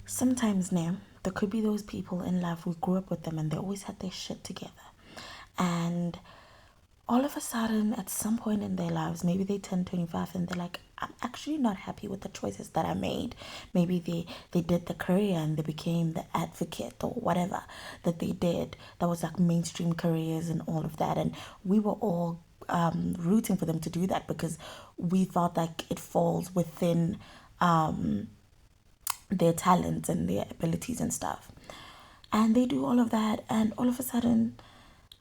sometimes now there could be those people in life we grew up with them and they always had their shit together, and all of a sudden at some point in their lives, maybe they turn 25 and they're like, I'm actually not happy with the choices that I made. Maybe they did the career and they became the advocate or whatever that they did, that was like mainstream careers and all of that, and we were all rooting for them to do that because we felt like it falls within their talents and their abilities and stuff. And they do all of that, and all of a sudden,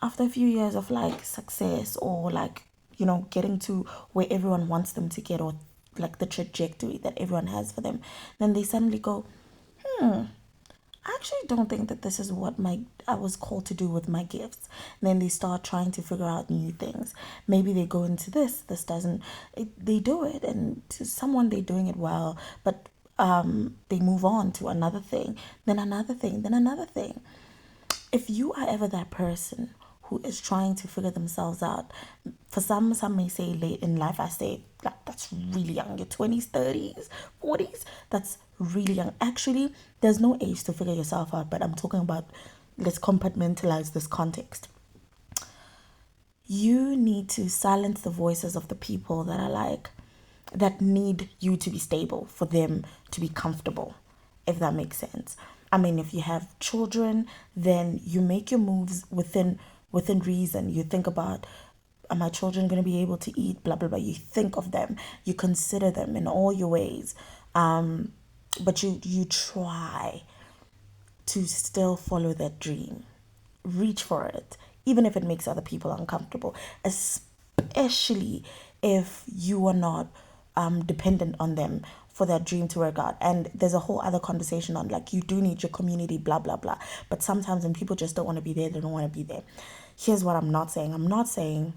after a few years of like success or like, getting to where everyone wants them to get, or like the trajectory that everyone has for them, then they suddenly go, I actually don't think that this is what my I was called to do with my gifts. And then they start trying to figure out new things. Maybe they go into this doesn't they do it, and to someone they're doing it well, but they move on to another thing, then another thing, then another thing. If you are ever that person who is trying to figure themselves out, for some may say late in life, I say like that's really young, your 20s, 30s, 40s, that's really young. Actually, there's no age to figure yourself out, but I'm talking about, let's compartmentalize this context. You need to silence the voices of the people that are like, that need you to be stable for them to be comfortable, if that makes sense. I mean, if you have children, then you make your moves within reason. You think about, are my children going to be able to eat, blah blah blah. You think of them, you consider them in all your ways, but you try to still follow that dream, reach for it, even if it makes other people uncomfortable, especially if you are not dependent on them for that dream to work out. And there's a whole other conversation on like, you do need your community, blah blah blah, but sometimes when people just don't want to be there, they don't want to be there. Here's what I'm not saying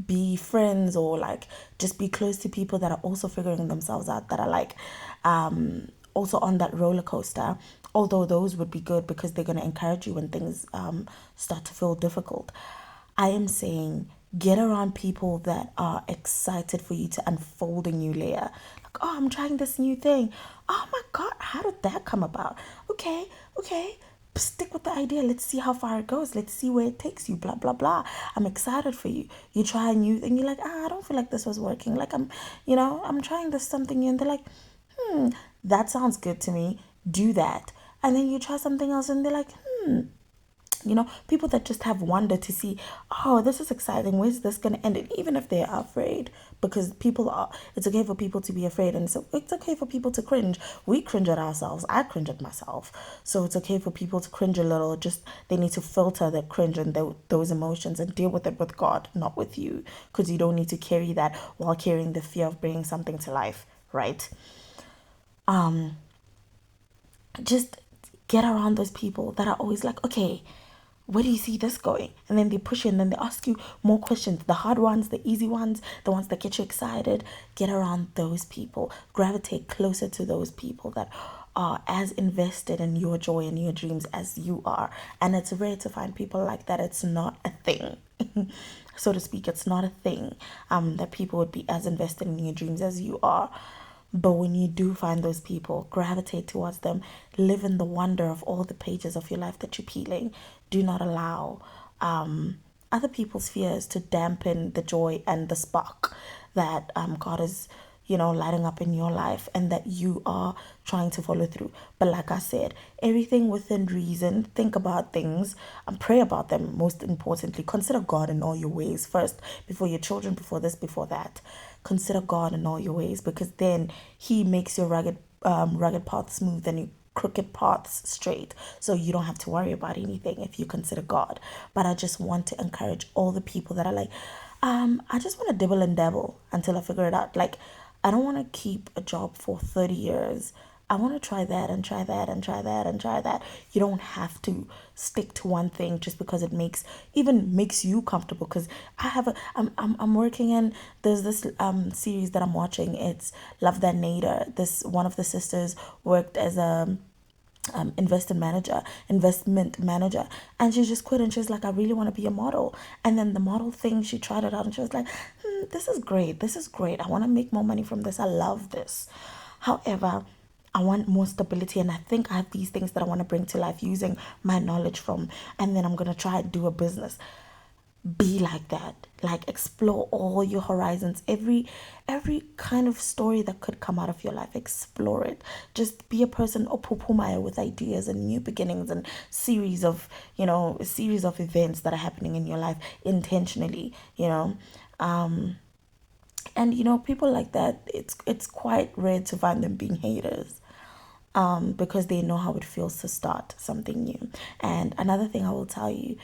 be friends or like just be close to people that are also figuring themselves out, that are like also on that roller coaster, although those would be good because they're going to encourage you when things start to feel difficult. I am saying get around people that are excited for you to unfold a new layer. Like, oh, I'm trying this new thing. Oh my God, how did that come about? Okay, stick with the idea. Let's see how far it goes. Let's see where it takes you. Blah blah blah. I'm excited for you. You try a new thing. You're like, I don't feel like this was working. Like I'm trying this something new, and they're like, that sounds good to me. Do that. And then you try something else, and they're like, people that just have wonder to see, oh, this is exciting, where's this going to end? And even if they're afraid, because it's okay for people to be afraid, and so it's okay for people to cringe. We cringe at ourselves. I cringe at myself. So it's okay for people to cringe a little. Just they need to filter their cringe and those emotions and deal with it with God, not with you, because you don't need to carry that while carrying the fear of bringing something to life, right? Just get around those people that are always like, okay, where do you see this going? And then they push you, and then they ask you more questions, the hard ones, the easy ones, the ones that get you excited. Get around those people, gravitate closer to those people that are as invested in your joy and your dreams as you are. And it's rare to find people like that. It's not a thing. So to speak, it's not a thing that people would be as invested in your dreams as you are. But when you do find those people, gravitate towards them. Live in the wonder of all the pages of your life that you're peeling. Do not allow other people's fears to dampen the joy and the spark that God is, lighting up in your life, and that you are trying to follow through. But like I said, everything within reason. Think about things and pray about them. Most importantly, consider God in all your ways first, before your children, before this, before that. Consider God in all your ways, because then He makes your rugged path smooth and your crooked paths straight, so you don't have to worry about anything if you consider God. But I just want to encourage all the people that are like, I just want to dibble and dabble until I figure it out. Like, I don't want to keep a job for 30 years. I want to try that and try that and try that and try that. You don't have to stick to one thing just because it makes you comfortable. Because I'm working in, there's this series that I'm watching. It's Love That Nader. This one of the sisters worked as a investment manager, and she just quit, and she's like, I really want to be a model. And then the model thing, she tried it out, and she was like, this is great, I want to make more money from this, I love this. However, I want more stability, and I think I have these things that I want to bring to life using my knowledge from, and then I'm going to try and do a business. Be like that. Like, explore all your horizons, every kind of story that could come out of your life. Explore it. Just be a person opupumaya with ideas and new beginnings, and a series of events that are happening in your life intentionally, and people like that, it's quite rare to find them being haters, because they know how it feels to start something new. And another thing I will tell you,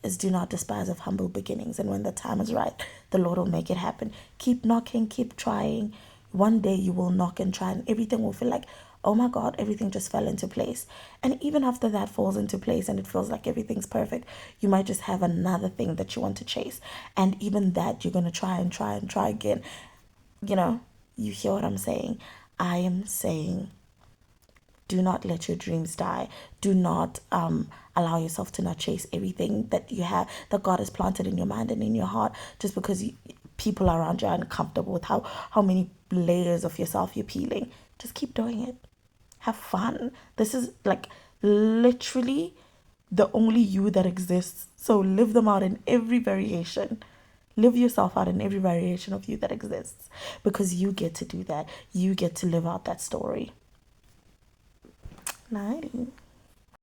is do not despise of humble beginnings. And when the time is right, the Lord will make it happen. Keep knocking, keep trying. One day you will knock and try, and everything will feel like, oh my God, everything just fell into place. And even after that falls into place and it feels like everything's perfect, you might just have another thing that you want to chase. And even that, you're going to try and try and try again. You hear what I'm saying? I am saying, do not let your dreams die. Do not allow yourself to not chase everything that you have, that God has planted in your mind and in your heart, just because people around you are uncomfortable with how many layers of yourself you're peeling. Just keep doing it. Have fun. This is like literally the only you that exists. So live them out in every variation. Live yourself out in every variation of you that exists, because you get to do that. You get to live out that story. Nice.